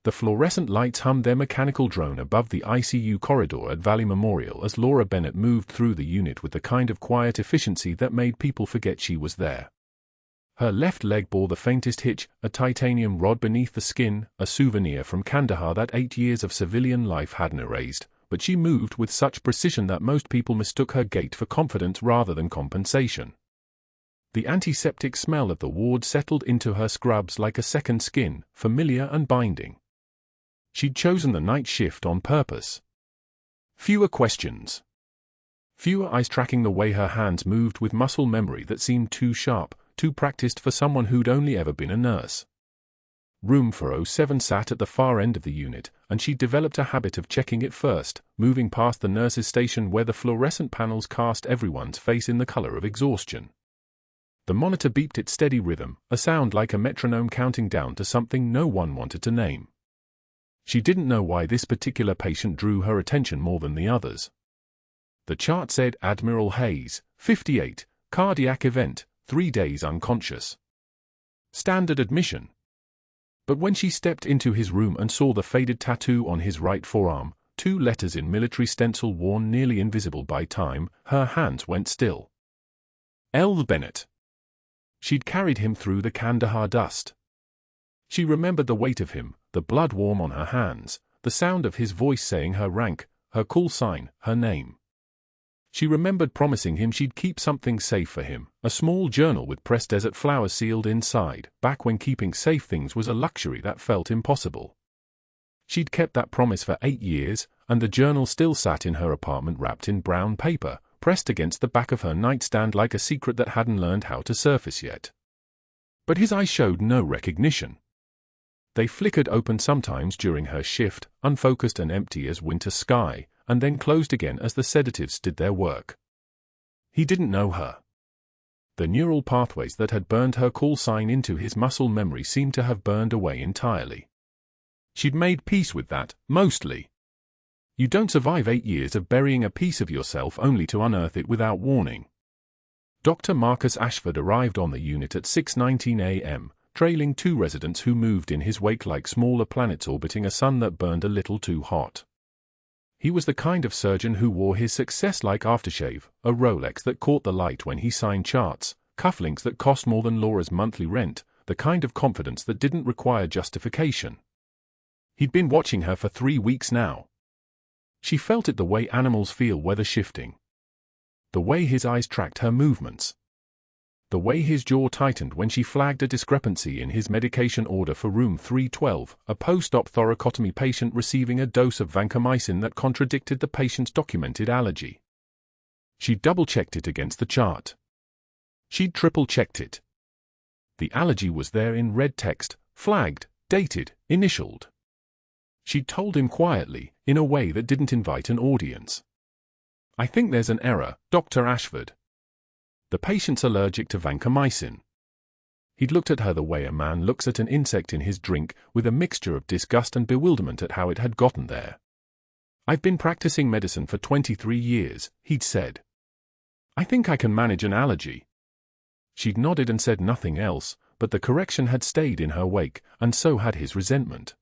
The fluorescent lights hummed their mechanical drone above the ICU corridor at Valley Memorial as Laura Bennett moved through the unit with the kind of quiet efficiency that made people forget she was there. Her left leg bore the faintest hitch, a titanium rod beneath the skin, a souvenir from Kandahar that 8 years of civilian life hadn't erased, but she moved with such precision that most people mistook her gait for confidence rather than compensation. The antiseptic smell of the ward settled into her scrubs like a second skin, familiar and binding. She'd chosen the night shift on purpose. Fewer questions. Fewer eyes tracking the way her hands moved with muscle memory that seemed too sharp, too practiced for someone who'd only ever been a nurse. Room 407 sat at the far end of the unit, and she'd developed a habit of checking it first, moving past the nurse's station where the fluorescent panels cast everyone's face in the color of exhaustion. The monitor beeped its steady rhythm, a sound like a metronome counting down to something no one wanted to name. She didn't know why this particular patient drew her attention more than the others. The chart said Admiral Hayes, 58, cardiac event, 3 days unconscious. Standard admission. But when she stepped into his room and saw the faded tattoo on his right forearm, 2 letters in military stencil worn nearly invisible by time, her hands went still. L. Bennett. She'd carried him through the Kandahar dust. She remembered the weight of him, the blood warm on her hands, the sound of his voice saying her rank, her call sign, her name. She remembered promising him she'd keep something safe for him, a small journal with pressed desert flowers sealed inside, back when keeping safe things was a luxury that felt impossible. She'd kept that promise for 8 years, and the journal still sat in her apartment wrapped in brown paper, pressed against the back of her nightstand like a secret that hadn't learned how to surface yet. But his eyes showed no recognition. They flickered open sometimes during her shift, unfocused and empty as winter sky, and then closed again as the sedatives did their work. He didn't know her. The neural pathways that had burned her call sign into his muscle memory seemed to have burned away entirely. She'd made peace with that, mostly. You don't survive 8 years of burying a piece of yourself only to unearth it without warning. Dr. Marcus Ashford arrived on the unit at 6:19 a.m., trailing 2 residents who moved in his wake like smaller planets orbiting a sun that burned a little too hot. He was the kind of surgeon who wore his success like aftershave, a Rolex that caught the light when he signed charts, cufflinks that cost more than Laura's monthly rent, the kind of confidence that didn't require justification. He'd been watching her for 3 weeks now. She felt it the way animals feel weather shifting. The way his eyes tracked her movements. The way his jaw tightened when she flagged a discrepancy in his medication order for room 312, a post-op thoracotomy patient receiving a dose of vancomycin that contradicted the patient's documented allergy. She double-checked it against the chart. She'd triple-checked it. The allergy was there in red text, flagged, dated, initialed. She'd told him quietly, in a way that didn't invite an audience. "I think there's an error, Dr. Ashford. The patient's allergic to vancomycin." He'd looked at her the way a man looks at an insect in his drink, with a mixture of disgust and bewilderment at how it had gotten there. "I've been practicing medicine for 23 years, he'd said. "I think I can manage an allergy." She'd nodded and said nothing else, but the correction had stayed in her wake, and so had his resentment.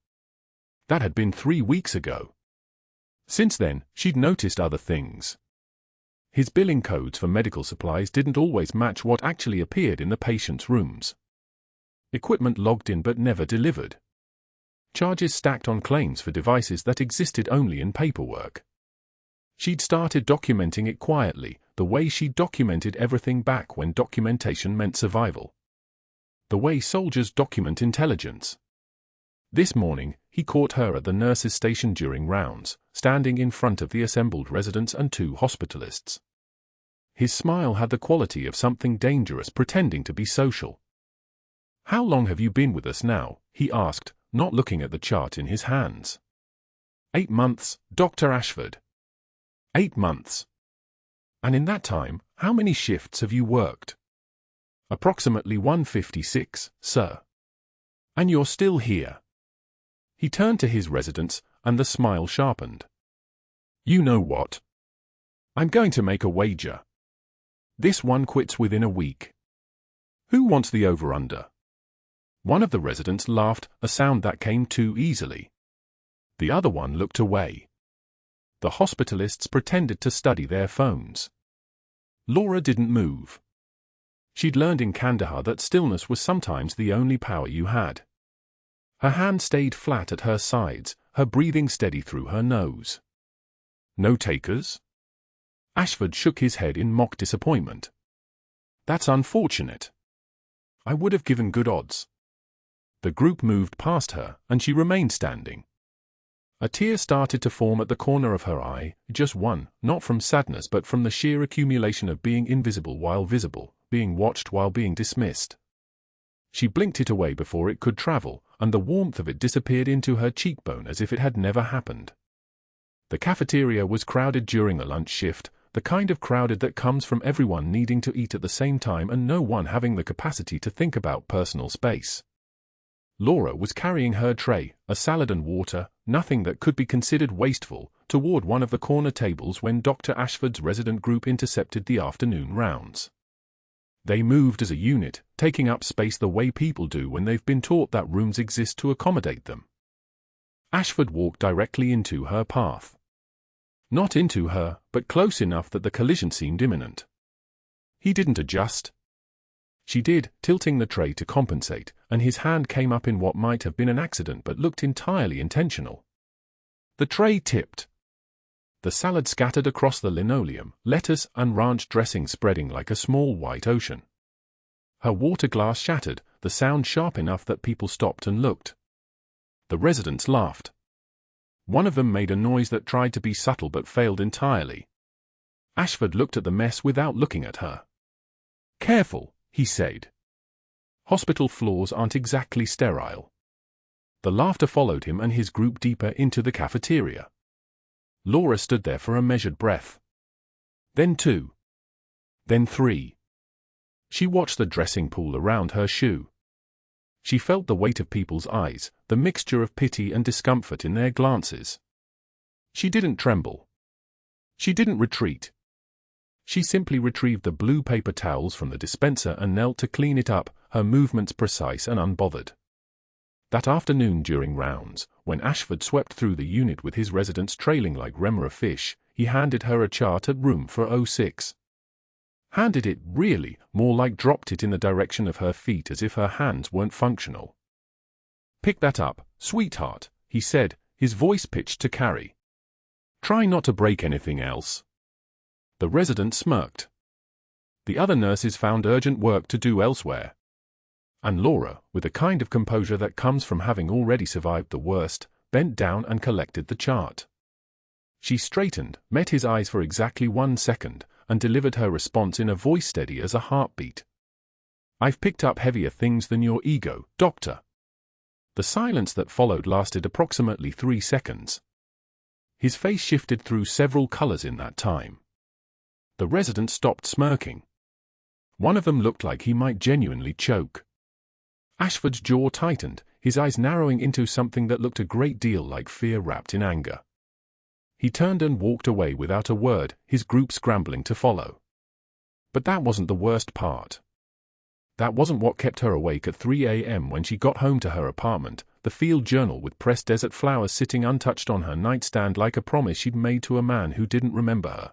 That had been 3 weeks ago. Since then, she'd noticed other things. His billing codes for medical supplies didn't always match what actually appeared in the patient's rooms. Equipment logged in but never delivered. Charges stacked on claims for devices that existed only in paperwork. She'd started documenting it quietly, the way she documented everything back when documentation meant survival. The way soldiers document intelligence. This morning, he caught her at the nurse's station during rounds, standing in front of the assembled residents and 2 hospitalists. His smile had the quality of something dangerous pretending to be social. "How long have you been with us now?" he asked, not looking at the chart in his hands. 8 months, Dr. Ashford. 8 months. And in that time, how many shifts have you worked? Approximately 156, sir. And you're still here. He turned to his residents, and the smile sharpened. "You know what? I'm going to make a wager. This one quits within a week. Who wants the over-under?" One of the residents laughed, a sound that came too easily. The other one looked away. The hospitalists pretended to study their phones. Laura didn't move. She'd learned in Kandahar that stillness was sometimes the only power you had. Her hand stayed flat at her sides, her breathing steady through her nose. No takers? Ashford shook his head in mock disappointment. That's unfortunate. I would have given good odds. The group moved past her, and she remained standing. A tear started to form at the corner of her eye, just one, not from sadness but from the sheer accumulation of being invisible while visible, being watched while being dismissed. She blinked it away before it could travel, and the warmth of it disappeared into her cheekbone as if it had never happened. The cafeteria was crowded during the lunch shift, the kind of crowded that comes from everyone needing to eat at the same time and no one having the capacity to think about personal space. Laura was carrying her tray, a salad and water, nothing that could be considered wasteful, toward one of the corner tables when Dr. Ashford's resident group intercepted the afternoon rounds. They moved as a unit, taking up space the way people do when they've been taught that rooms exist to accommodate them. Ashford walked directly into her path. Not into her, but close enough that the collision seemed imminent. He didn't adjust. She did, tilting the tray to compensate, and his hand came up in what might have been an accident but looked entirely intentional. The tray tipped. The salad scattered across the linoleum, lettuce and ranch dressing spreading like a small white ocean. Her water glass shattered, the sound sharp enough that people stopped and looked. The residents laughed. One of them made a noise that tried to be subtle but failed entirely. Ashford looked at the mess without looking at her. "Careful," he said. "Hospital floors aren't exactly sterile." The laughter followed him and his group deeper into the cafeteria. Laura stood there for a measured breath. Then 2. Then 3. She watched the dressing pool around her shoe. She felt the weight of people's eyes, the mixture of pity and discomfort in their glances. She didn't tremble. She didn't retreat. She simply retrieved the blue paper towels from the dispenser and knelt to clean it up, her movements precise and unbothered. That afternoon during rounds, when Ashford swept through the unit with his residents trailing like remora fish, he handed her a chart at room 406. Handed it, really, more like dropped it in the direction of her feet as if her hands weren't functional. "Pick that up, sweetheart," he said, his voice pitched to carry. "Try not to break anything else." The resident smirked. The other nurses found urgent work to do elsewhere. And Laura, with a kind of composure that comes from having already survived the worst, bent down and collected the chart. She straightened, met his eyes for exactly 1 second, and delivered her response in a voice steady as a heartbeat. "I've picked up heavier things than your ego, Doctor." The silence that followed lasted approximately 3 seconds. His face shifted through several colors in that time. The resident stopped smirking. One of them looked like he might genuinely choke. Ashford's jaw tightened, his eyes narrowing into something that looked a great deal like fear wrapped in anger. He turned and walked away without a word, his group scrambling to follow. But that wasn't the worst part. That wasn't what kept her awake at 3 a.m. when she got home to her apartment, the field journal with pressed desert flowers sitting untouched on her nightstand like a promise she'd made to a man who didn't remember her.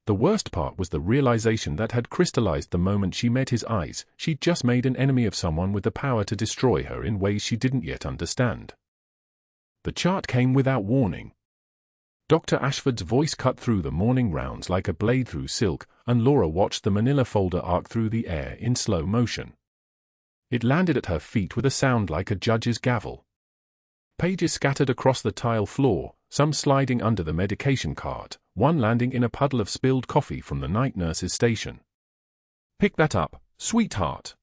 The worst part was the realization that had crystallized the moment she met his eyes. She'd just made an enemy of someone with the power to destroy her in ways she didn't yet understand. The chart came without warning. Dr. Ashford's voice cut through the morning rounds like a blade through silk, and Laura watched the manila folder arc through the air in slow motion. It landed at her feet with a sound like a judge's gavel. Pages scattered across the tile floor, some sliding under the medication cart, one landing in a puddle of spilled coffee from the night nurse's station. "Pick that up, sweetheart."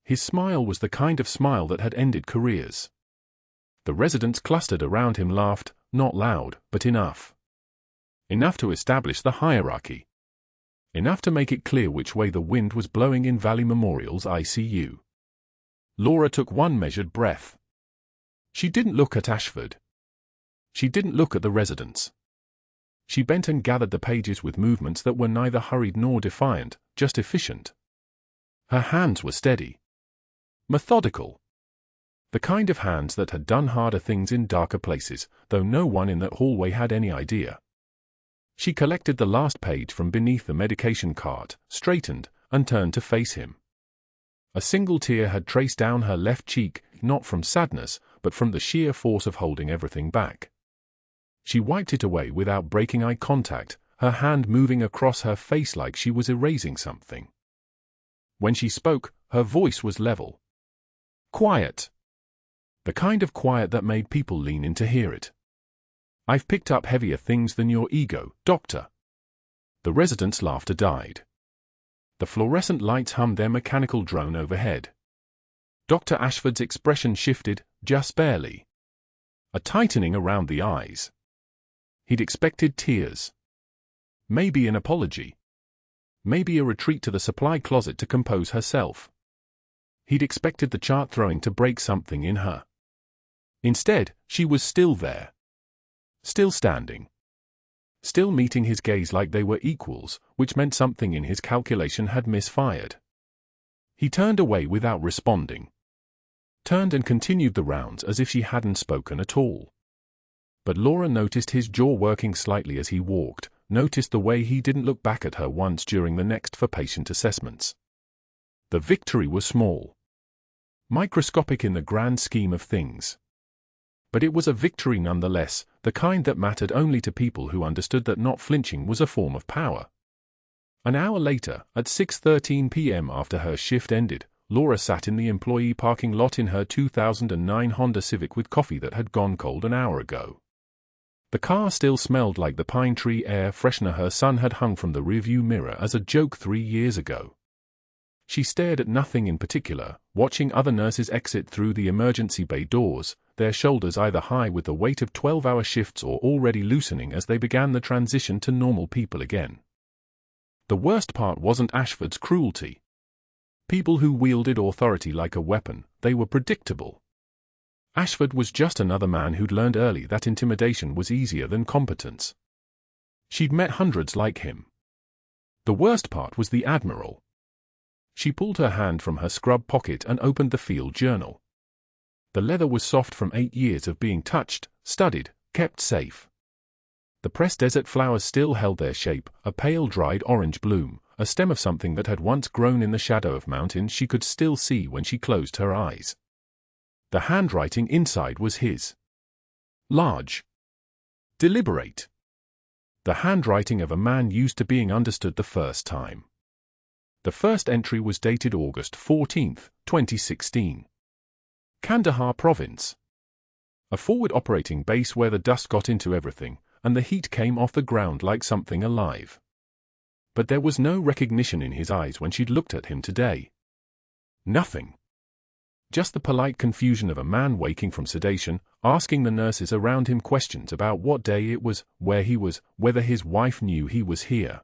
His smile was the kind of smile that had ended careers. The residents clustered around him laughed, not loud, but enough. Enough to establish the hierarchy. Enough to make it clear which way the wind was blowing in Valley Memorial's ICU. Laura took one measured breath. She didn't look at Ashford. She didn't look at the residents. She bent and gathered the pages with movements that were neither hurried nor defiant, just efficient. Her hands were steady. Methodical. The kind of hands that had done harder things in darker places, though no one in that hallway had any idea. She collected the last page from beneath the medication cart, straightened, and turned to face him. A single tear had traced down her left cheek, not from sadness, but from the sheer force of holding everything back. She wiped it away without breaking eye contact, her hand moving across her face like she was erasing something. When she spoke, her voice was level. Quiet. The kind of quiet that made people lean in to hear it. I've picked up heavier things than your ego, Doctor. The residents' laughter died. The fluorescent lights hummed their mechanical drone overhead. Dr. Ashford's expression shifted, just barely. A tightening around the eyes. He'd expected tears. Maybe an apology. Maybe a retreat to the supply closet to compose herself. He'd expected the chart throwing to break something in her. Instead, she was still there. Still standing. Still meeting his gaze like they were equals, which meant something in his calculation had misfired. He turned away without responding. Turned and continued the rounds as if she hadn't spoken at all. But Laura noticed his jaw working slightly as he walked, noticed the way he didn't look back at her once during the next for patient assessments. The victory was small. Microscopic in the grand scheme of things. But it was a victory nonetheless, the kind that mattered only to people who understood that not flinching was a form of power. An hour later, at 6:13 p.m. after her shift ended, Laura sat in the employee parking lot in her 2009 Honda Civic with coffee that had gone cold an hour ago. The car still smelled like the pine tree air freshener her son had hung from the rearview mirror as a joke 3 years ago. She stared at nothing in particular, watching other nurses exit through the emergency bay doors, their shoulders either high with the weight of 12-hour shifts or already loosening as they began the transition to normal people again. The worst part wasn't Ashford's cruelty. People who wielded authority like a weapon, they were predictable. Ashford was just another man who'd learned early that intimidation was easier than competence. She'd met hundreds like him. The worst part was the Admiral. She pulled her hand from her scrub pocket and opened the field journal. The leather was soft from 8 years of being touched, studied, kept safe. The pressed desert flowers still held their shape, a pale dried orange bloom, a stem of something that had once grown in the shadow of mountains she could still see when she closed her eyes. The handwriting inside was his. Large. Deliberate. The handwriting of a man used to being understood the first time. The first entry was dated August 14, 2016. Kandahar Province. A forward operating base where the dust got into everything, and the heat came off the ground like something alive. But there was no recognition in his eyes when she'd looked at him today. Nothing. Just the polite confusion of a man waking from sedation, asking the nurses around him questions about what day it was, where he was, whether his wife knew he was here.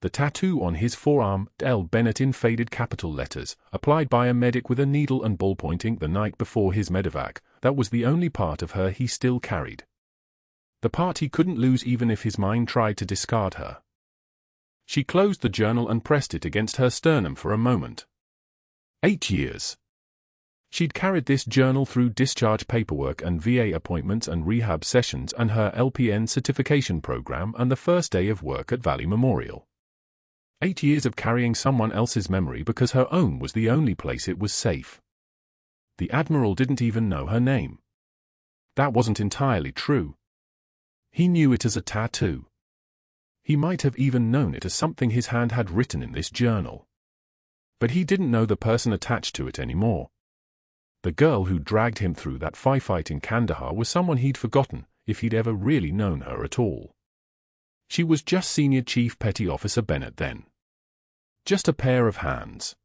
The tattoo on his forearm, L. Bennett in faded capital letters, applied by a medic with a needle and ballpoint ink the night before his medevac, that was the only part of her he still carried. The part he couldn't lose even if his mind tried to discard her. She closed the journal and pressed it against her sternum for a moment. 8 years. She'd carried this journal through discharge paperwork and VA appointments and rehab sessions and her LPN certification program and the first day of work at Valley Memorial. 8 years of carrying someone else's memory because her own was the only place it was safe. The Admiral didn't even know her name. That wasn't entirely true. He knew it as a tattoo. He might have even known it as something his hand had written in this journal. But he didn't know the person attached to it anymore. The girl who dragged him through that firefight in Kandahar was someone he'd forgotten, if he'd ever really known her at all. She was just Senior Chief Petty Officer Bennett then. Just a pair of hands.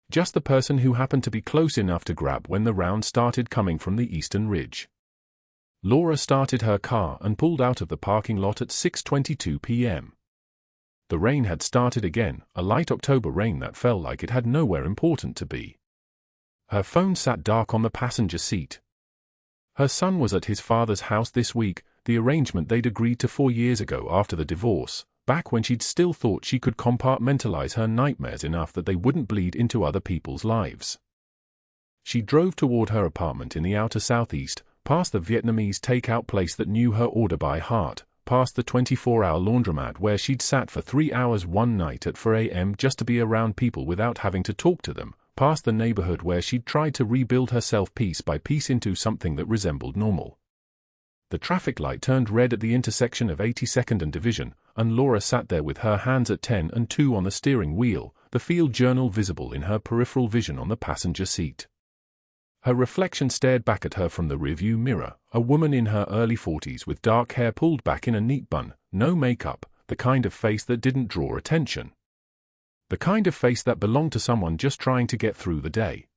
Just the person who happened to be close enough to grab when the round started coming from the eastern ridge. Laura started her car and pulled out of the parking lot at 6:22 p.m. The rain had started again, a light October rain that felt like it had nowhere important to be. Her phone sat dark on the passenger seat. Her son was at his father's house this week, the arrangement they'd agreed to 4 years ago after the divorce, back when she'd still thought she could compartmentalize her nightmares enough that they wouldn't bleed into other people's lives. She drove toward her apartment in the outer southeast, past the Vietnamese takeout place that knew her order by heart, past the 24-hour laundromat where she'd sat for 3 hours one night at 4 a.m. just to be around people without having to talk to them, past the neighborhood where she'd tried to rebuild herself piece by piece into something that resembled normal. The traffic light turned red at the intersection of 82nd and Division, and Laura sat there with her hands at 10 and 2 on the steering wheel, the field journal visible in her peripheral vision on the passenger seat. Her reflection stared back at her from the rearview mirror, a woman in her early 40s with dark hair pulled back in a neat bun, no makeup, the kind of face that didn't draw attention. The kind of face that belonged to someone just trying to get through the day.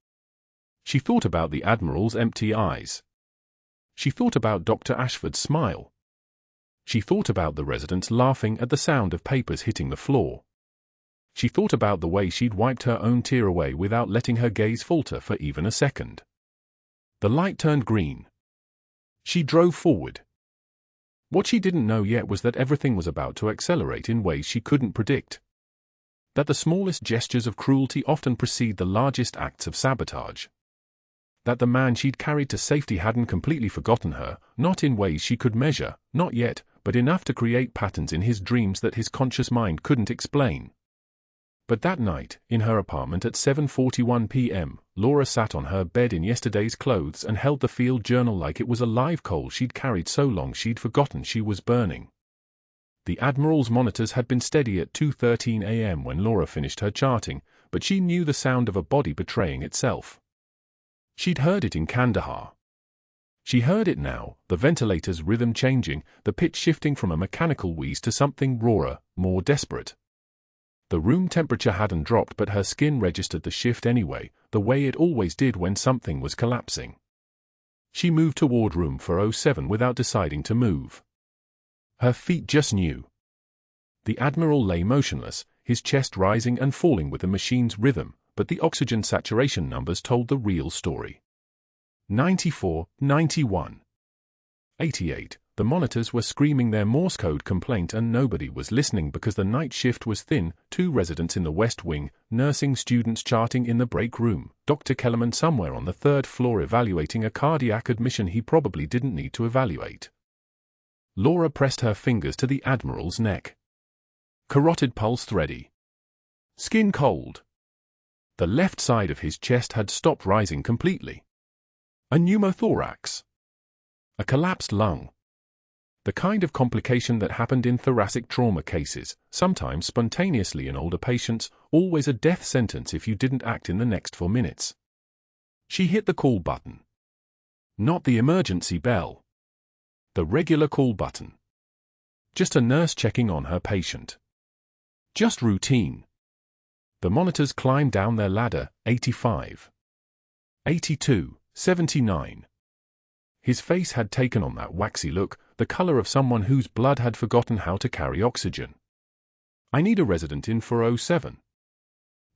She thought about the Admiral's empty eyes. She thought about Dr. Ashford's smile. She thought about the residents laughing at the sound of papers hitting the floor. She thought about the way she'd wiped her own tear away without letting her gaze falter for even a second. The light turned green. She drove forward. What she didn't know yet was that everything was about to accelerate in ways she couldn't predict. That the smallest gestures of cruelty often precede the largest acts of sabotage. That the man she'd carried to safety hadn't completely forgotten her, not in ways she could measure, not yet, but enough to create patterns in his dreams that his conscious mind couldn't explain. But that night, in her apartment at 7:41 p.m., Laura sat on her bed in yesterday's clothes and held the field journal like it was a live coal she'd carried so long she'd forgotten she was burning. The Admiral's monitors had been steady at 2:13 a.m. when Laura finished her charting, but she knew the sound of a body betraying itself. She'd heard it in Kandahar. She heard it now, the ventilator's rhythm changing, the pitch shifting from a mechanical wheeze to something rawer, more desperate. The room temperature hadn't dropped, but her skin registered the shift anyway, the way it always did when something was collapsing. She moved toward room 407 without deciding to move. Her feet just knew. The Admiral lay motionless, his chest rising and falling with the machine's rhythm, but the oxygen saturation numbers told the real story. 94, 91. 88. The monitors were screaming their Morse code complaint and nobody was listening because the night shift was thin, 2 residents in the West Wing, nursing students charting in the break room, Dr. Kellerman somewhere on the 3rd floor evaluating a cardiac admission he probably didn't need to evaluate. Laura pressed her fingers to the Admiral's neck. Carotid pulse thready. Skin cold. The left side of his chest had stopped rising completely. A pneumothorax. A collapsed lung. The kind of complication that happened in thoracic trauma cases, sometimes spontaneously in older patients, always a death sentence if you didn't act in the next 4 minutes. She hit the call button. Not the emergency bell. The regular call button. Just a nurse checking on her patient. Just routine. The monitors climbed down their ladder, 85. 82, 79. His face had taken on that waxy look, the color of someone whose blood had forgotten how to carry oxygen. I need a resident in 407.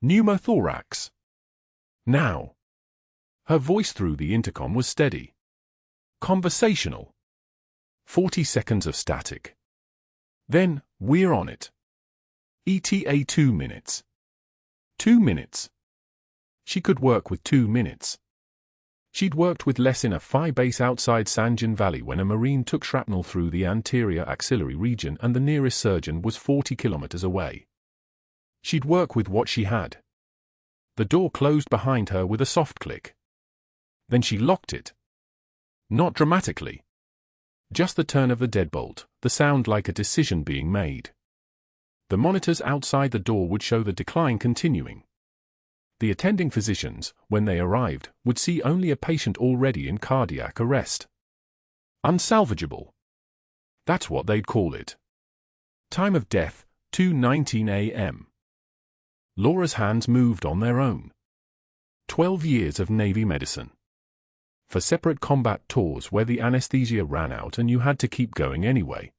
Pneumothorax. Now. Her voice through the intercom was steady. Conversational. 40 seconds of static. Then, we're on it. ETA 2 minutes. 2 minutes. She could work with 2 minutes. She'd worked with less in a phi base outside Sanjan Valley when a Marine took shrapnel through the anterior axillary region and the nearest surgeon was 40 kilometers away. She'd work with what she had. The door closed behind her with a soft click. Then she locked it. Not dramatically. Just the turn of the deadbolt, the sound like a decision being made. The monitors outside the door would show the decline continuing. The attending physicians, when they arrived, would see only a patient already in cardiac arrest. Unsalvageable. That's what they'd call it. Time of death, 2:19 a.m. Laura's hands moved on their own. 12 years of Navy medicine. For separate combat tours where the anesthesia ran out and you had to keep going anyway.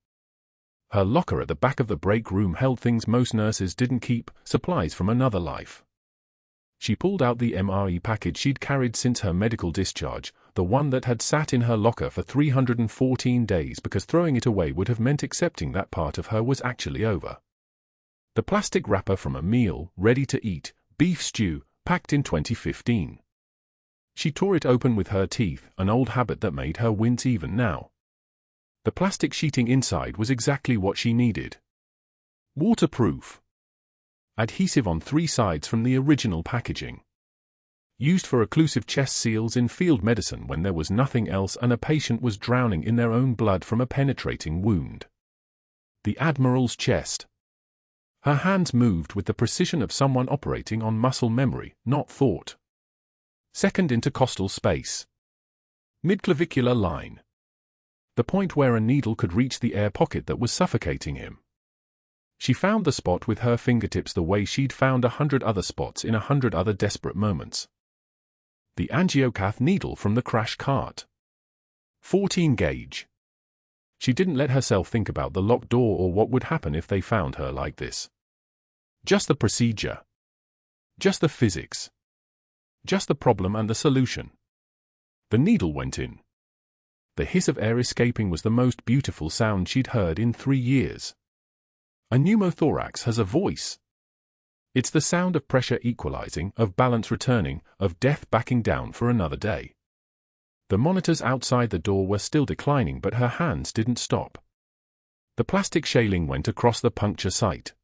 Her locker at the back of the break room held things most nurses didn't keep, supplies from another life. She pulled out the MRE package she'd carried since her medical discharge, the one that had sat in her locker for 314 days because throwing it away would have meant accepting that part of her was actually over. The plastic wrapper from a meal, ready to eat, beef stew, packed in 2015. She tore it open with her teeth, an old habit that made her wince even now. The plastic sheeting inside was exactly what she needed. Waterproof. Adhesive on 3 sides from the original packaging. Used for occlusive chest seals in field medicine when there was nothing else and a patient was drowning in their own blood from a penetrating wound. The Admiral's chest. Her hands moved with the precision of someone operating on muscle memory, not thought. Second intercostal space. Midclavicular line. The point where a needle could reach the air pocket that was suffocating him. She found the spot with her fingertips the way she'd found 100 other spots in 100 other desperate moments. The angiocath needle from the crash cart. 14 gauge. She didn't let herself think about the locked door or what would happen if they found her like this. Just the procedure. Just the physics. Just the problem and the solution. The needle went in. The hiss of air escaping was the most beautiful sound she'd heard in 3 years. A pneumothorax has a voice. It's the sound of pressure equalizing, of balance returning, of death backing down for another day. The monitors outside the door were still declining, but her hands didn't stop. The plastic shaling went across the puncture site.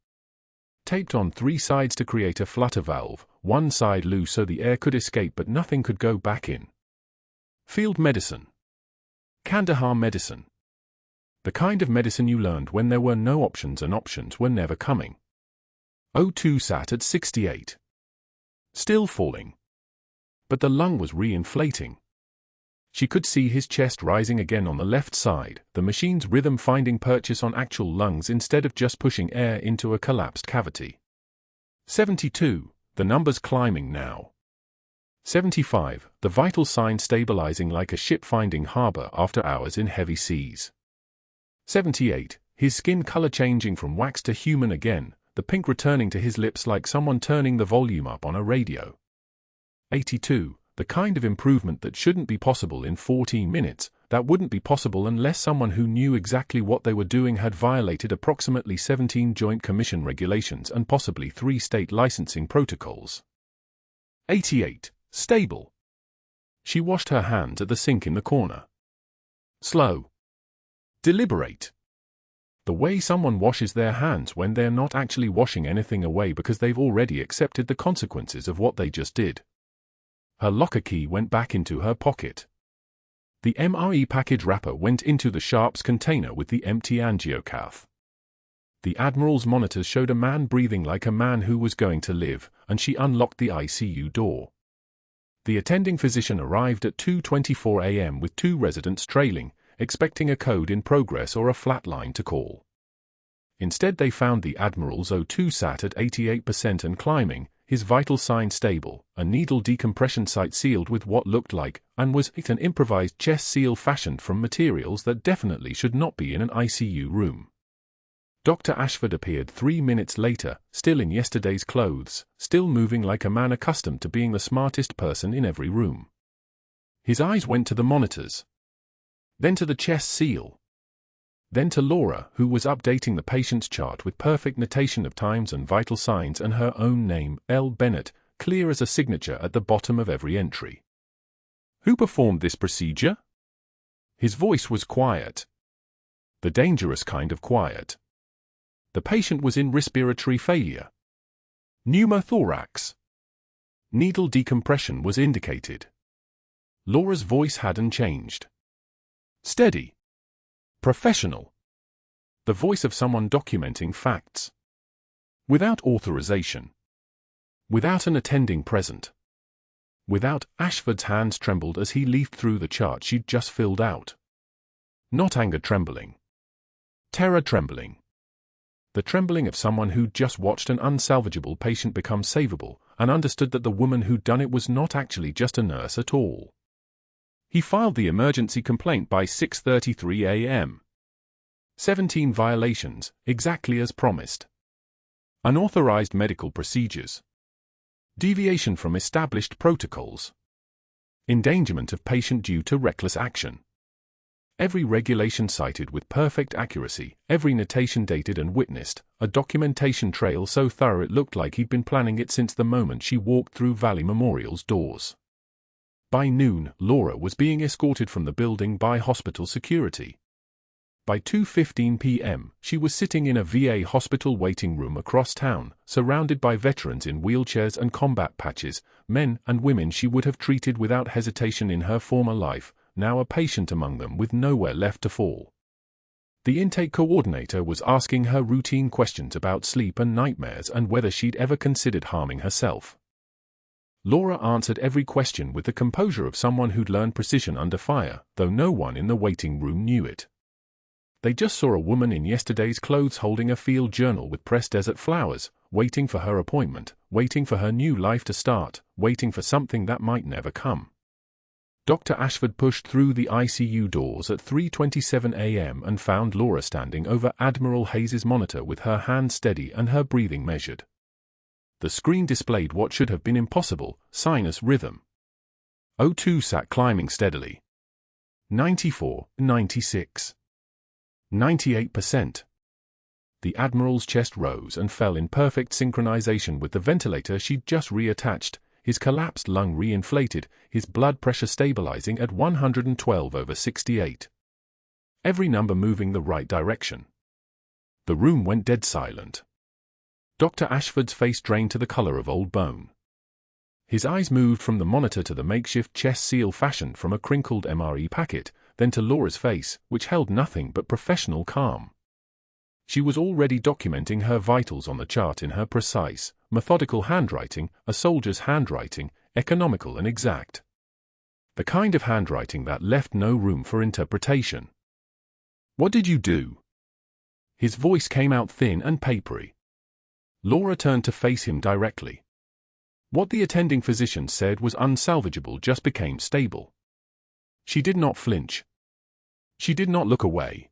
Taped on 3 sides to create a flutter valve, one side loose so the air could escape but nothing could go back in. Field medicine. Kandahar medicine. The kind of medicine you learned when there were no options and options were never coming. O2 sat at 68. Still falling. But the lung was re-inflating. She could see his chest rising again on the left side, the machine's rhythm finding purchase on actual lungs instead of just pushing air into a collapsed cavity. 72, the numbers climbing now. 75, the vital sign stabilizing like a ship finding harbor after hours in heavy seas. 78, his skin color changing from wax to human again, the pink returning to his lips like someone turning the volume up on a radio. 82, the kind of improvement that shouldn't be possible in 14 minutes, that wouldn't be possible unless someone who knew exactly what they were doing had violated approximately 17 Joint Commission regulations and possibly 3 state licensing protocols. 88, stable. She washed her hands at the sink in the corner. Slow. Deliberate. The way someone washes their hands when they're not actually washing anything away because they've already accepted the consequences of what they just did. Her locker key went back into her pocket. The MRE package wrapper went into the Sharps container with the empty angiocath. The Admiral's monitors showed a man breathing like a man who was going to live, and she unlocked the ICU door. The attending physician arrived at 2:24 a.m. with 2 residents trailing, expecting a code in progress or a flat line to call. Instead they found the Admiral's O2 sat at 88% and climbing, his vital sign stable, a needle decompression site sealed with what looked like, and was an improvised chest seal fashioned from materials that definitely should not be in an ICU room. Dr. Ashford appeared 3 minutes later, still in yesterday's clothes, still moving like a man accustomed to being the smartest person in every room. His eyes went to the monitors. Then to the chest seal. Then to Laura, who was updating the patient's chart with perfect notation of times and vital signs and her own name, L. Bennett, clear as a signature at the bottom of every entry. Who performed this procedure? His voice was quiet. The dangerous kind of quiet. The patient was in respiratory failure. Pneumothorax. Needle decompression was indicated. Laura's voice hadn't changed. Steady. Professional. The voice of someone documenting facts. Without authorization. Without an attending present. Without, Ashford's hands trembled as he leafed through the chart she'd just filled out. Not anger trembling. Terror trembling. The trembling of someone who'd just watched an unsalvageable patient become savable, and understood that the woman who'd done it was not actually just a nurse at all. He filed the emergency complaint by 6:33 a.m. 17 violations, exactly as promised. Unauthorized medical procedures. Deviation from established protocols. Endangerment of patient due to reckless action. Every regulation cited with perfect accuracy, every notation dated and witnessed, a documentation trail so thorough it looked like he'd been planning it since the moment she walked through Valley Memorial's doors. By noon, Laura was being escorted from the building by hospital security. By 2:15 p.m., she was sitting in a VA hospital waiting room across town, surrounded by veterans in wheelchairs and combat patches, men and women she would have treated without hesitation in her former life, now a patient among them with nowhere left to fall. The intake coordinator was asking her routine questions about sleep and nightmares and whether she'd ever considered harming herself. Laura answered every question with the composure of someone who'd learned precision under fire, though no one in the waiting room knew it. They just saw a woman in yesterday's clothes holding a field journal with pressed desert flowers, waiting for her appointment, waiting for her new life to start, waiting for something that might never come. Dr. Ashford pushed through the ICU doors at 3:27 a.m. and found Laura standing over Admiral Hayes's monitor with her hands steady and her breathing measured. The screen displayed what should have been impossible: sinus rhythm. O2 sat climbing steadily. 94, 96. 98%. The Admiral's chest rose and fell in perfect synchronization with the ventilator she'd just reattached, his collapsed lung reinflated, his blood pressure stabilizing at 112/68. Every number moving the right direction. The room went dead silent. Dr. Ashford's face drained to the color of old bone. His eyes moved from the monitor to the makeshift chest seal fashioned from a crinkled MRE packet, then to Laura's face, which held nothing but professional calm. She was already documenting her vitals on the chart in her precise, methodical handwriting, a soldier's handwriting, economical and exact. The kind of handwriting that left no room for interpretation. "What did you do?" His voice came out thin and papery. Laura turned to face him directly. What the attending physician said was unsalvageable just became stable. She did not flinch. She did not look away.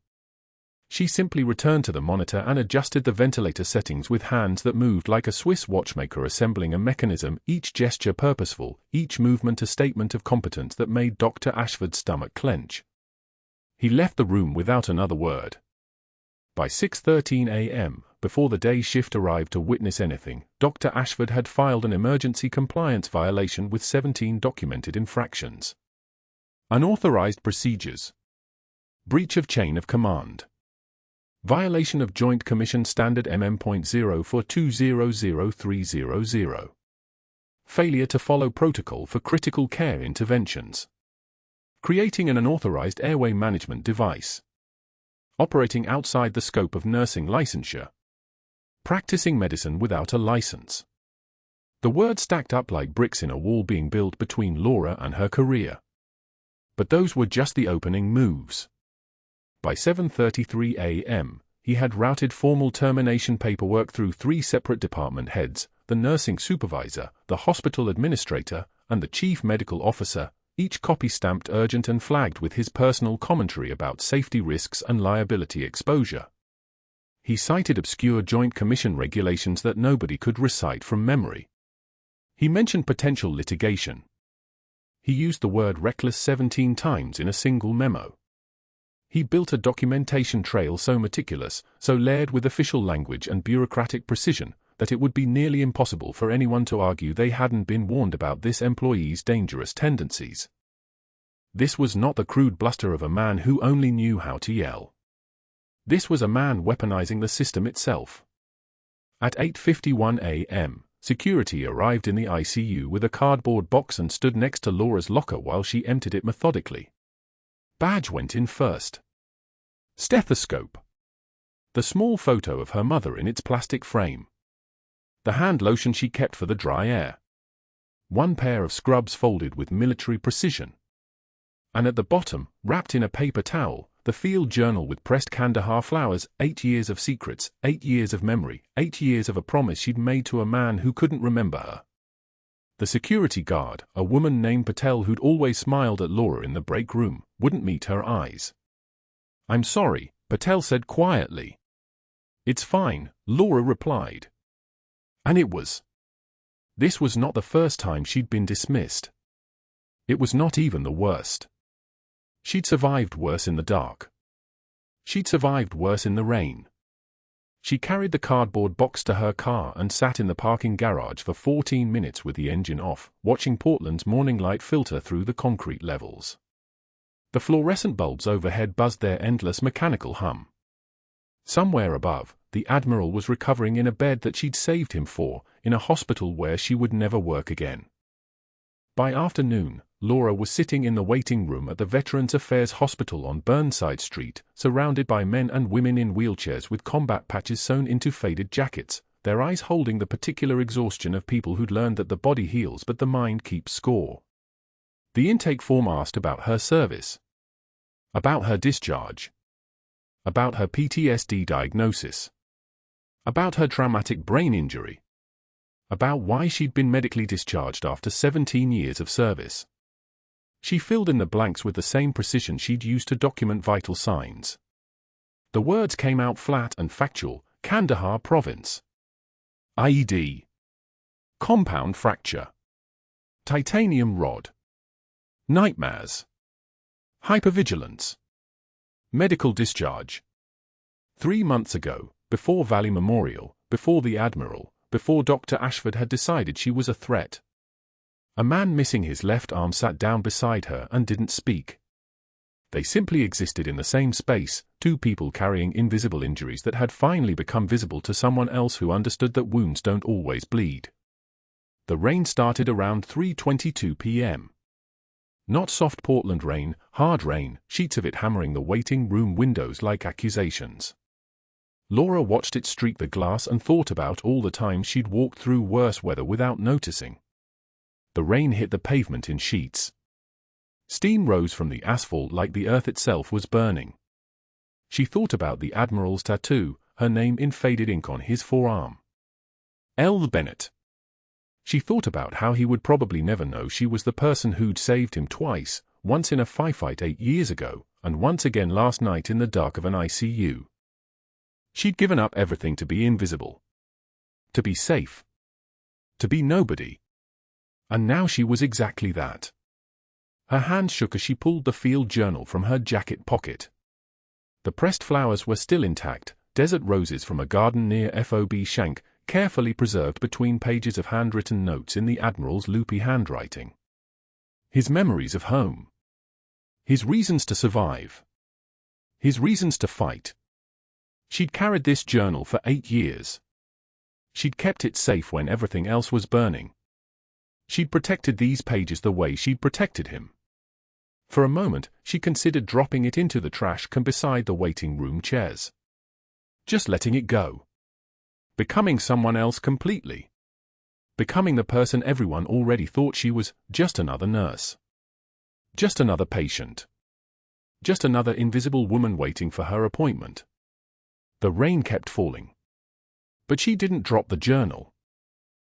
She simply returned to the monitor and adjusted the ventilator settings with hands that moved like a Swiss watchmaker assembling a mechanism, each gesture purposeful, each movement a statement of competence that made Dr. Ashford's stomach clench. He left the room without another word. By 6:13 a.m., before the day shift arrived to witness anything, Dr. Ashford had filed an emergency compliance violation with 17 documented infractions. Unauthorized procedures. Breach of chain of command. Violation of Joint Commission Standard MM.0 for 200300. Failure to follow protocol for critical care interventions. Creating an unauthorized airway management device. Operating outside the scope of nursing licensure. Practicing medicine without a license. The words stacked up like bricks in a wall being built between Laura and her career. But those were just the opening moves. By 7:33 a.m., he had routed formal termination paperwork through 3 separate department heads, the nursing supervisor, the hospital administrator, and the chief medical officer, each copy stamped urgent and flagged with his personal commentary about safety risks and liability exposure. He cited obscure Joint Commission regulations that nobody could recite from memory. He mentioned potential litigation. He used the word reckless 17 times in a single memo. He built a documentation trail so meticulous, so layered with official language and bureaucratic precision, that it would be nearly impossible for anyone to argue they hadn't been warned about this employee's dangerous tendencies. This was not the crude bluster of a man who only knew how to yell. This was a man weaponizing the system itself. At 8:51 a.m., security arrived in the ICU with a cardboard box and stood next to Laura's locker while she emptied it methodically. Badge went in first. Stethoscope. The small photo of her mother in its plastic frame. The hand lotion she kept for the dry air. One pair of scrubs folded with military precision. And at the bottom, wrapped in a paper towel, the field journal with pressed Kandahar flowers, 8 years of secrets, 8 years of memory, 8 years of a promise she'd made to a man who couldn't remember her. The security guard, a woman named Patel who'd always smiled at Laura in the break room, wouldn't meet her eyes. "I'm sorry," Patel said quietly. "It's fine," Laura replied. And it was. This was not the first time she'd been dismissed. It was not even the worst. She'd survived worse in the dark. She'd survived worse in the rain. She carried the cardboard box to her car and sat in the parking garage for 14 minutes with the engine off, watching Portland's morning light filter through the concrete levels. The fluorescent bulbs overhead buzzed their endless mechanical hum. Somewhere above, the Admiral was recovering in a bed that she'd saved him for, in a hospital where she would never work again. By afternoon, Laura was sitting in the waiting room at the Veterans Affairs Hospital on Burnside Street, surrounded by men and women in wheelchairs with combat patches sewn into faded jackets, their eyes holding the particular exhaustion of people who'd learned that the body heals but the mind keeps score. The intake form asked about her service, about her discharge, about her PTSD diagnosis, about her traumatic brain injury, about why she'd been medically discharged after 17 years of service. She filled in the blanks with the same precision she'd used to document vital signs. The words came out flat and factual: Kandahar province. IED. Compound fracture. Titanium rod. Nightmares. Hypervigilance. Medical discharge. 3 months ago, before Valley Memorial, before the Admiral, before Dr. Ashford had decided she was a threat. A man missing his left arm sat down beside her and didn't speak. They simply existed in the same space, two people carrying invisible injuries that had finally become visible to someone else who understood that wounds don't always bleed. The rain started around 3:22 p.m. Not soft Portland rain, hard rain, sheets of it hammering the waiting room windows like accusations. Laura watched it streak the glass and thought about all the times she'd walked through worse weather without noticing. The rain hit the pavement in sheets. Steam rose from the asphalt like the earth itself was burning. She thought about the Admiral's tattoo, her name in faded ink on his forearm. L. Bennett. She thought about how he would probably never know she was the person who'd saved him twice, once in a firefight 8 years ago, and once again last night in the dark of an ICU. She'd given up everything to be invisible. To be safe. To be nobody. And now she was exactly that. Her hand shook as she pulled the field journal from her jacket pocket. The pressed flowers were still intact, desert roses from a garden near FOB Shank, carefully preserved between pages of handwritten notes in the Admiral's loopy handwriting. His memories of home. His reasons to survive. His reasons to fight. She'd carried this journal for 8 years. She'd kept it safe when everything else was burning. She'd protected these pages the way she'd protected him. For a moment, she considered dropping it into the trash can beside the waiting room chairs. Just letting it go. Becoming someone else completely. Becoming the person everyone already thought she was, just another nurse. Just another patient. Just another invisible woman waiting for her appointment. The rain kept falling. But she didn't drop the journal.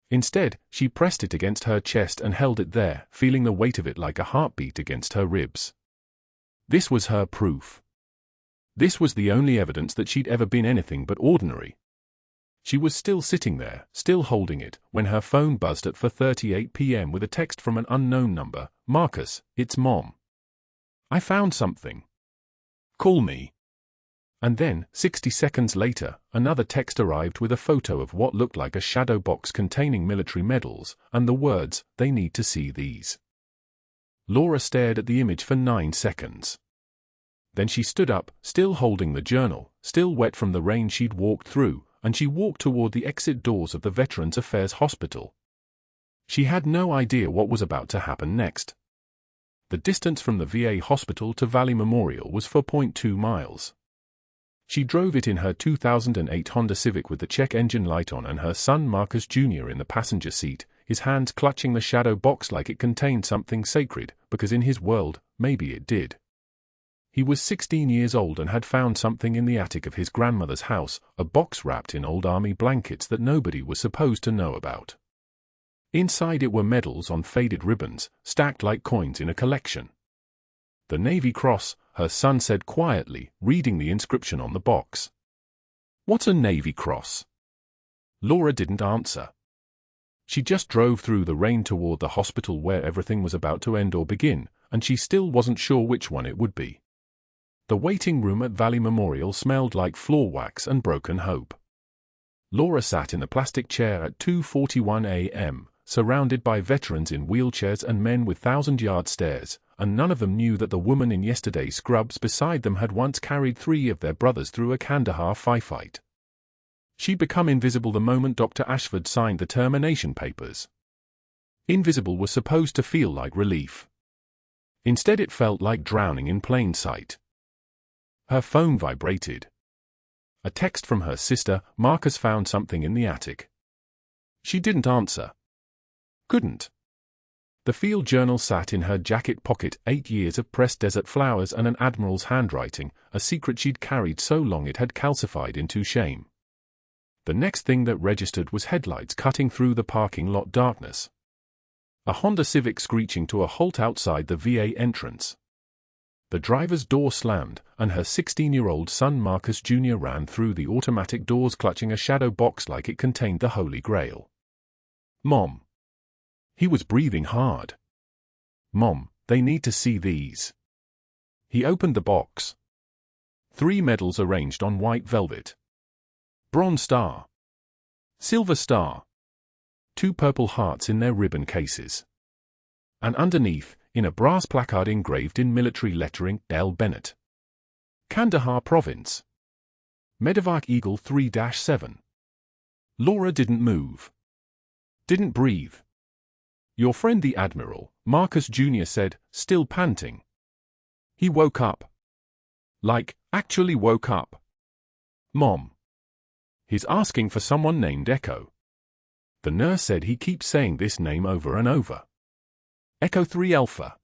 Instead, she pressed it against her chest and held it there, feeling the weight of it like a heartbeat against her ribs. This was her proof. This was the only evidence that she'd ever been anything but ordinary. She was still sitting there, still holding it, when her phone buzzed at 4:38 p.m. with a text from an unknown number. "Marcus, it's Mom. I found something. Call me." And then, 60 seconds later, another text arrived with a photo of what looked like a shadow box containing military medals, and the words, "They need to see these." Laura stared at the image for 9 seconds. Then she stood up, still holding the journal, still wet from the rain she'd walked through, and she walked toward the exit doors of the Veterans Affairs Hospital. She had no idea what was about to happen next. The distance from the VA hospital to Valley Memorial was 4.2 miles. She drove it in her 2008 Honda Civic with the check engine light on and her son Marcus Jr. in the passenger seat, his hands clutching the shadow box like it contained something sacred, because in his world, maybe it did. He was 16 years old and had found something in the attic of his grandmother's house, a box wrapped in old army blankets that nobody was supposed to know about. Inside it were medals on faded ribbons, stacked like coins in a collection. The Navy Cross, her son said quietly, reading the inscription on the box. "What's a Navy Cross?" Laura didn't answer. She just drove through the rain toward the hospital where everything was about to end or begin, and she still wasn't sure which one it would be. The waiting room at Valley Memorial smelled like floor wax and broken hope. Laura sat in a plastic chair at 2:41 a.m., surrounded by veterans in wheelchairs and men with 1,000-yard stares, and none of them knew that the woman in yesterday's scrubs beside them had once carried 3 of their brothers through a Kandahar firefight. She'd become invisible the moment Dr. Ashford signed the termination papers. Invisible was supposed to feel like relief. Instead it felt like drowning in plain sight. Her phone vibrated. A text from her sister, Marcus found something in the attic. She didn't answer. Couldn't. The field journal sat in her jacket pocket, 8 years of pressed desert flowers and an Admiral's handwriting, a secret she'd carried so long it had calcified into shame. The next thing that registered was headlights cutting through the parking lot darkness. A Honda Civic screeching to a halt outside the VA entrance. The driver's door slammed, and her 16-year-old son Marcus Jr. ran through the automatic doors clutching a shadow box like it contained the Holy Grail. "Mom." He was breathing hard. "Mom, they need to see these." He opened the box. 3 medals arranged on white velvet. Bronze Star. Silver Star. 2 purple hearts in their ribbon cases. And underneath, in a brass placard engraved in military lettering, L. Bennett. Kandahar Province. Medevac Eagle 3-7. Laura didn't move. Didn't breathe. "Your friend the Admiral," Marcus Jr. said, still panting. He woke up. Like, actually woke up. "Mom." "He's asking for someone named Echo." The nurse said he keeps saying this name over and over. "Echo 3 Alpha."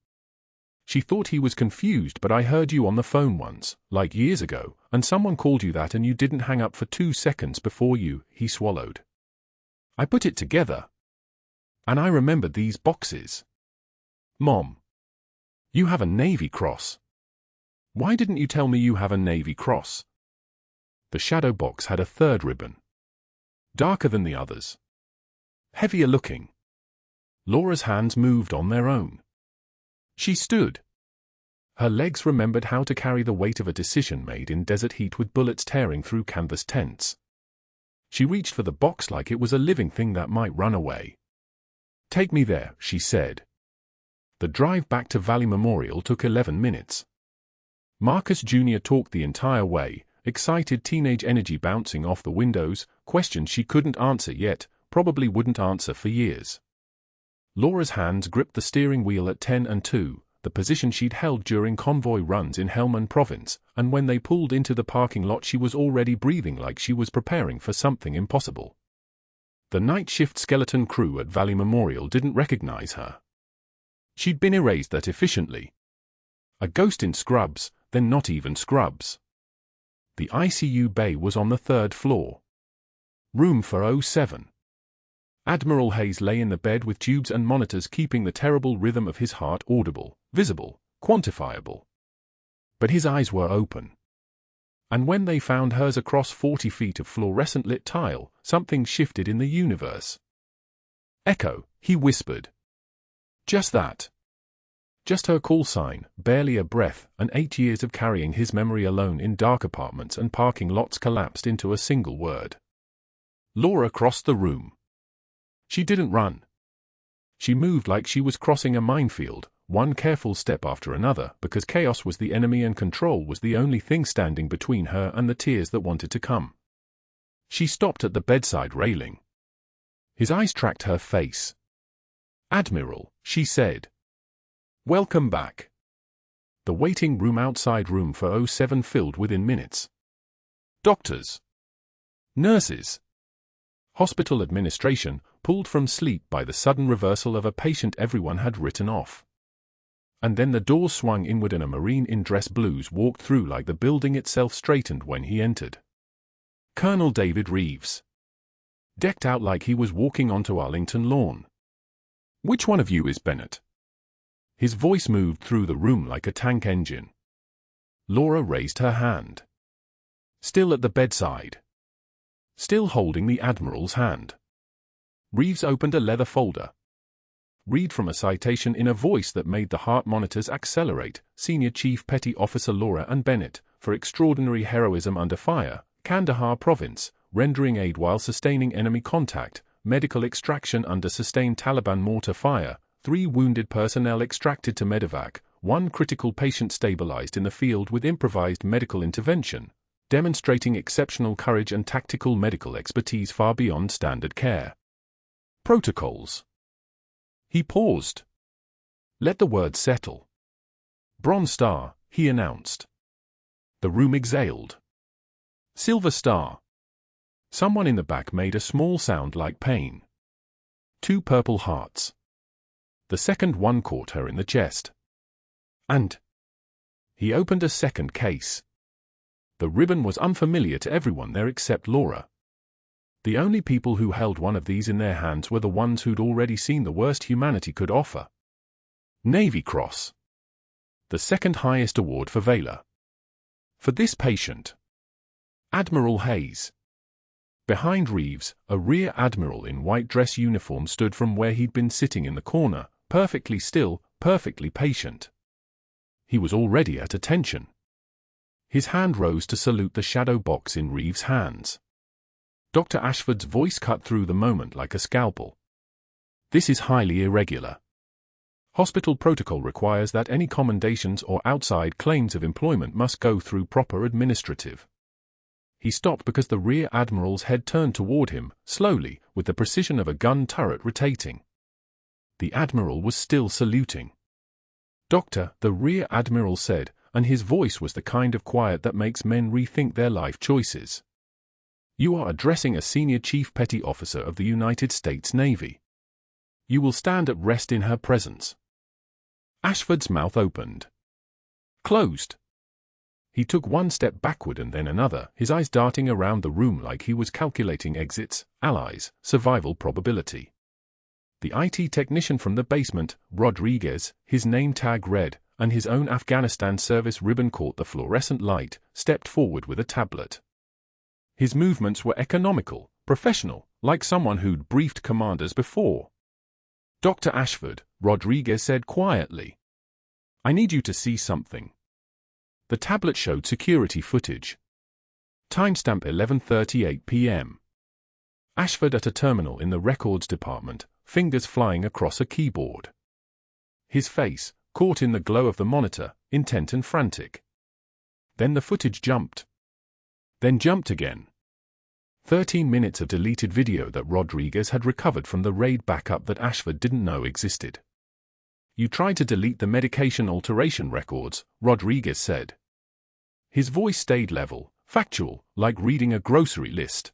She thought he was confused, but I heard you on the phone once, like years ago, and someone called you that and you didn't hang up for 2 seconds before he swallowed. I put it together. And I remembered these boxes. "Mom. You have a Navy Cross. Why didn't you tell me you have a Navy Cross?" The shadow box had a 3rd ribbon. Darker than the others. Heavier looking. Laura's hands moved on their own. She stood. Her legs remembered how to carry the weight of a decision made in desert heat with bullets tearing through canvas tents. She reached for the box like it was a living thing that might run away. "Take me there," she said. The drive back to Valley Memorial took 11 minutes. Marcus Jr. talked the entire way, excited teenage energy bouncing off the windows, questions she couldn't answer yet, probably wouldn't answer for years. Laura's hands gripped the steering wheel at 10-2, the position she'd held during convoy runs in Helmand Province, and when they pulled into the parking lot she was already breathing like she was preparing for something impossible. The night shift skeleton crew at Valley Memorial didn't recognize her. She'd been erased that efficiently. A ghost in scrubs, then not even scrubs. The ICU bay was on the 3rd floor. Room 407. Admiral Hayes lay in the bed with tubes and monitors keeping the terrible rhythm of his heart audible, visible, quantifiable. But his eyes were open. And when they found hers across 40 feet of fluorescent-lit tile, something shifted in the universe. "Echo," he whispered. Just that. Just her call sign, barely a breath, and 8 years of carrying his memory alone in dark apartments and parking lots collapsed into a single word. Laura crossed the room. She didn't run. She moved like she was crossing a minefield, one careful step after another, because chaos was the enemy and control was the only thing standing between her and the tears that wanted to come. She stopped at the bedside railing. His eyes tracked her face. "Admiral," she said. "Welcome back." The waiting room outside room 407 filled within minutes. Doctors. Nurses. Hospital administration, pulled from sleep by the sudden reversal of a patient everyone had written off. And then the doors swung inward and a Marine in dress blues walked through like the building itself straightened when he entered. Colonel David Reeves. Decked out like he was walking onto Arlington lawn. "Which one of you is Bennett?" His voice moved through the room like a tank engine. Laura raised her hand. Still at the bedside. Still holding the Admiral's hand. Reeves opened a leather folder. Read from a citation in a voice that made the heart monitors accelerate. Senior Chief Petty Officer Laura and Bennett, for extraordinary heroism under fire, Kandahar Province, rendering aid while sustaining enemy contact, medical extraction under sustained Taliban mortar fire, 3 wounded personnel extracted to medevac, 1 critical patient stabilized in the field with improvised medical intervention, demonstrating exceptional courage and tactical medical expertise far beyond standard care. Protocols. He paused. Let the words settle. Bronze Star, he announced. The room exhaled. Silver Star. Someone in the back made a small sound like pain. 2 purple hearts. The second one caught her in the chest. And he opened a second case. The ribbon was unfamiliar to everyone there except Laura. The only people who held one of these in their hands were the ones who'd already seen the worst humanity could offer. Navy Cross. The second highest award for valor. For this patient. Admiral Hayes. Behind Reeves, a rear admiral in white dress uniform stood from where he'd been sitting in the corner, perfectly still, perfectly patient. He was already at attention. His hand rose to salute the shadow box in Reeves' hands. Dr. Ashford's voice cut through the moment like a scalpel. This is highly irregular. Hospital protocol requires that any commendations or outside claims of employment must go through proper administrative. He stopped because the rear admiral's head turned toward him, slowly, with the precision of a gun turret rotating. The admiral was still saluting. Doctor, the rear admiral said, and his voice was the kind of quiet that makes men rethink their life choices. You are addressing a senior chief petty officer of the United States Navy. You will stand at rest in her presence. Ashford's mouth opened. Closed. He took one step backward and then another, his eyes darting around the room like he was calculating exits, allies, survival probability. The IT technician from the basement, Rodriguez, his name tag read, and his own Afghanistan service ribbon caught the fluorescent light, stepped forward with a tablet. His movements were economical, professional, like someone who'd briefed commanders before. Dr. Ashford, Rodriguez said quietly. I need you to see something. The tablet showed security footage. Timestamp 11:38 p.m. Ashford at a terminal in the records department, fingers flying across a keyboard. His face, caught in the glow of the monitor, intent and frantic. Then the footage jumped. Then jumped again. 13 minutes of deleted video that Rodriguez had recovered from the RAID backup that Ashford didn't know existed. You tried to delete the medication alteration records, Rodriguez said. His voice stayed level, factual, like reading a grocery list.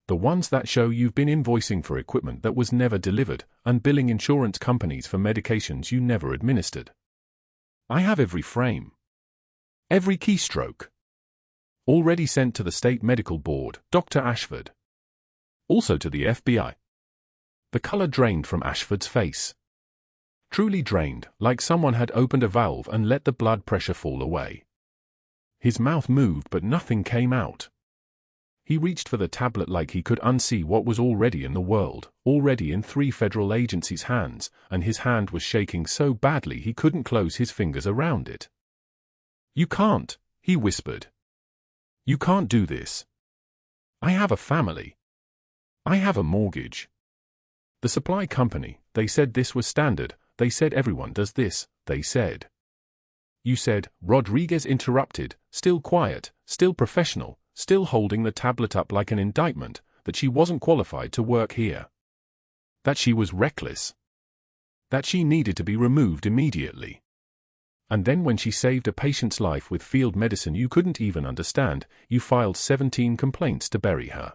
The ones that show you've been invoicing for equipment that was never delivered, and billing insurance companies for medications you never administered. I have every frame. Every keystroke. Already sent to the State Medical Board, Dr. Ashford. Also to the FBI. The color drained from Ashford's face. Truly drained, like someone had opened a valve and let the blood pressure fall away. His mouth moved but nothing came out. He reached for the tablet like he could unsee what was already in the world, already in 3 federal agencies' hands, and his hand was shaking so badly he couldn't close his fingers around it. You can't, he whispered. You can't do this. I have a family. I have a mortgage. The supply company, they said this was standard, they said everyone does this, they said. You said, Rodriguez interrupted, still quiet, still professional, still holding the tablet up like an indictment, that she wasn't qualified to work here. That she was reckless. That she needed to be removed immediately. And then when she saved a patient's life with field medicine you couldn't even understand, you filed 17 complaints to bury her.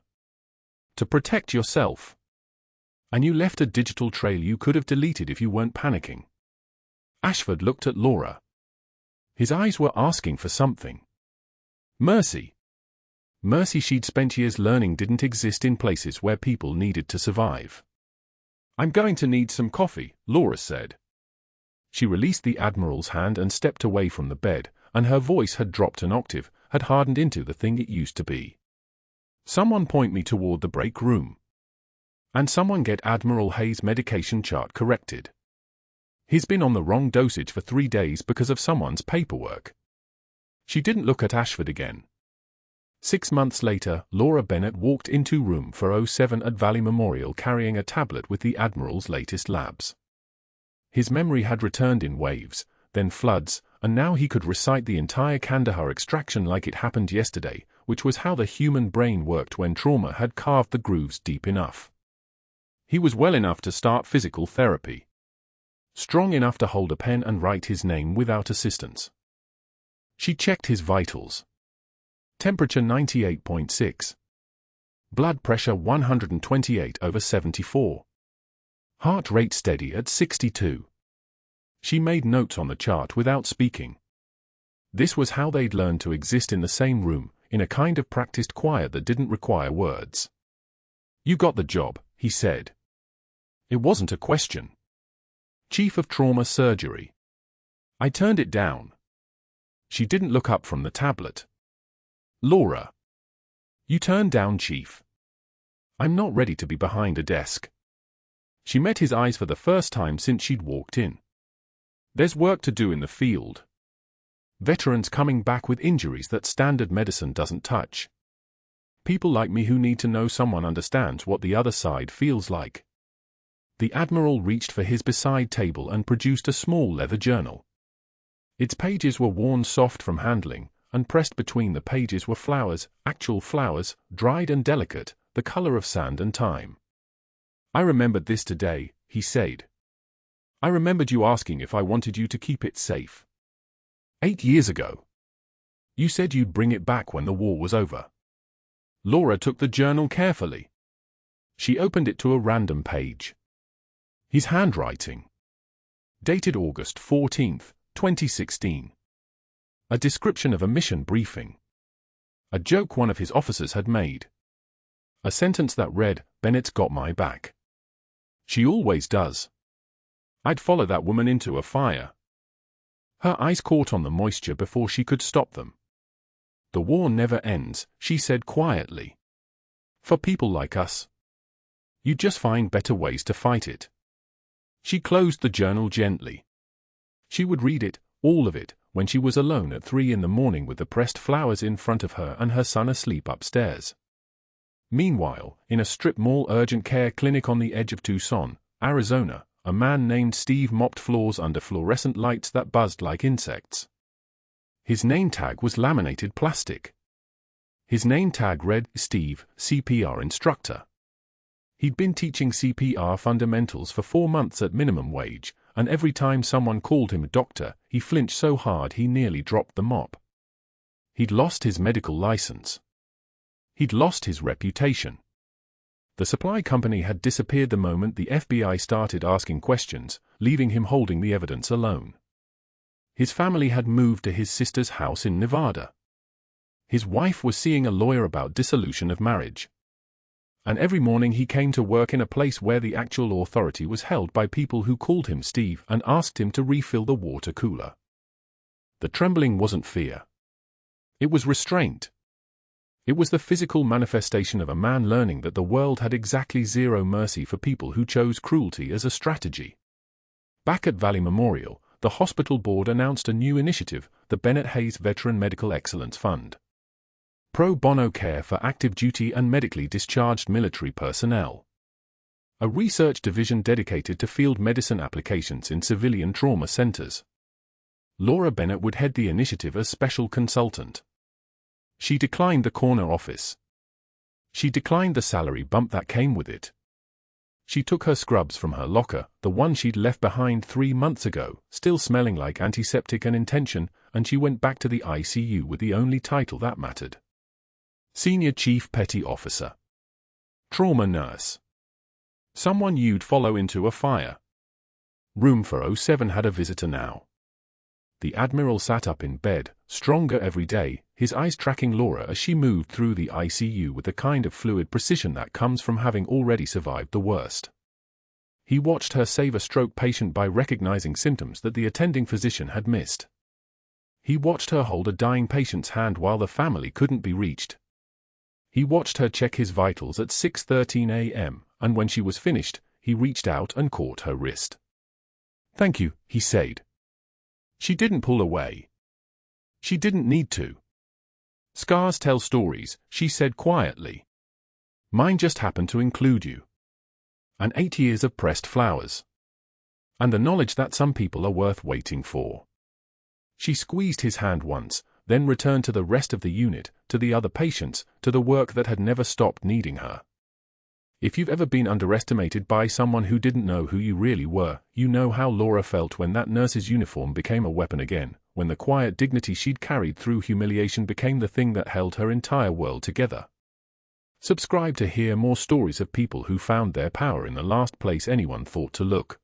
To protect yourself. And you left a digital trail you could have deleted if you weren't panicking. Ashford looked at Laura. His eyes were asking for something. Mercy. Mercy she'd spent years learning didn't exist in places where people needed to survive. I'm going to need some coffee, Laura said. She released the Admiral's hand and stepped away from the bed, and her voice had dropped an octave, had hardened into the thing it used to be. Someone point me toward the break room. And someone get Admiral Hayes' medication chart corrected. He's been on the wrong dosage for 3 days because of someone's paperwork. She didn't look at Ashford again. 6 months later, Laura Bennett walked into room 407 at Valley Memorial carrying a tablet with the Admiral's latest labs. His memory had returned in waves, then floods, and now he could recite the entire Kandahar extraction like it happened yesterday, which was how the human brain worked when trauma had carved the grooves deep enough. He was well enough to start physical therapy. Strong enough to hold a pen and write his name without assistance. She checked his vitals. Temperature 98.6. Blood pressure 128/74. Heart rate steady at 62. She made notes on the chart without speaking. This was how they'd learned to exist in the same room, in a kind of practiced quiet that didn't require words. "You got the job," he said. It wasn't a question. "Chief of Trauma Surgery." I turned it down. She didn't look up from the tablet. "Laura. You turned down Chief." "I'm not ready to be behind a desk." She met his eyes for the first time since she'd walked in. "There's work to do in the field. Veterans coming back with injuries that standard medicine doesn't touch. People like me who need to know someone understands what the other side feels like." The Admiral reached for his beside table and produced a small leather journal. Its pages were worn soft from handling, and pressed between the pages were flowers, actual flowers, dried and delicate, the color of sand and time. "I remembered this today," he said. "I remembered you asking if I wanted you to keep it safe. 8 years ago. You said you'd bring it back when the war was over." Laura took the journal carefully. She opened it to a random page. His handwriting. Dated August 14, 2016. A description of a mission briefing. A joke one of his officers had made. A sentence that read, "Bennett's got my back. She always does. I'd follow that woman into a fire." Her eyes caught on the moisture before she could stop them. "The war never ends," she said quietly. "For people like us. You just find better ways to fight it." She closed the journal gently. She would read it, all of it, when she was alone at 3 in the morning with the pressed flowers in front of her and her son asleep upstairs. Meanwhile, in a strip mall urgent care clinic on the edge of Tucson, Arizona, a man named Steve mopped floors under fluorescent lights that buzzed like insects. His name tag was laminated plastic. His name tag read, "Steve, CPR instructor." He'd been teaching CPR fundamentals for 4 months at minimum wage, and every time someone called him a doctor, he flinched so hard he nearly dropped the mop. He'd lost his medical license. He'd lost his reputation. The supply company had disappeared the moment the FBI started asking questions, leaving him holding the evidence alone. His family had moved to his sister's house in Nevada. His wife was seeing a lawyer about dissolution of marriage. And every morning he came to work in a place where the actual authority was held by people who called him Steve and asked him to refill the water cooler. The trembling wasn't fear. It was restraint. It was the physical manifestation of a man learning that the world had exactly zero mercy for people who chose cruelty as a strategy. Back at Valley Memorial, the hospital board announced a new initiative, the Bennett Hayes Veteran Medical Excellence Fund. Pro bono care for active duty and medically discharged military personnel. A research division dedicated to field medicine applications in civilian trauma centers. Laura Bennett would head the initiative as special consultant. She declined the corner office. She declined the salary bump that came with it. She took her scrubs from her locker, the one she'd left behind 3 months ago, still smelling like antiseptic and intention, and she went back to the ICU with the only title that mattered. Senior Chief Petty Officer. Trauma Nurse. Someone you'd follow into a fire. Room 407 had a visitor now. The Admiral sat up in bed, stronger every day, his eyes tracking Laura as she moved through the ICU with the kind of fluid precision that comes from having already survived the worst. He watched her save a stroke patient by recognizing symptoms that the attending physician had missed. He watched her hold a dying patient's hand while the family couldn't be reached. He watched her check his vitals at 6:13 a.m., and when she was finished, he reached out and caught her wrist. "Thank you," he said. She didn't pull away. She didn't need to. Scars tell stories, she said quietly. Mine just happened to include you. And 8 years of pressed flowers. And the knowledge that some people are worth waiting for. She squeezed his hand once, then returned to the rest of the unit, to the other patients, to the work that had never stopped needing her. If you've ever been underestimated by someone who didn't know who you really were, you know how Laura felt when that nurse's uniform became a weapon again, when the quiet dignity she'd carried through humiliation became the thing that held her entire world together. Subscribe to hear more stories of people who found their power in the last place anyone thought to look.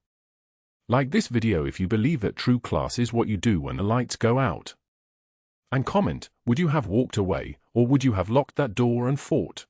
Like this video if you believe that true class is what you do when the lights go out. And comment, would you have walked away, or would you have locked that door and fought?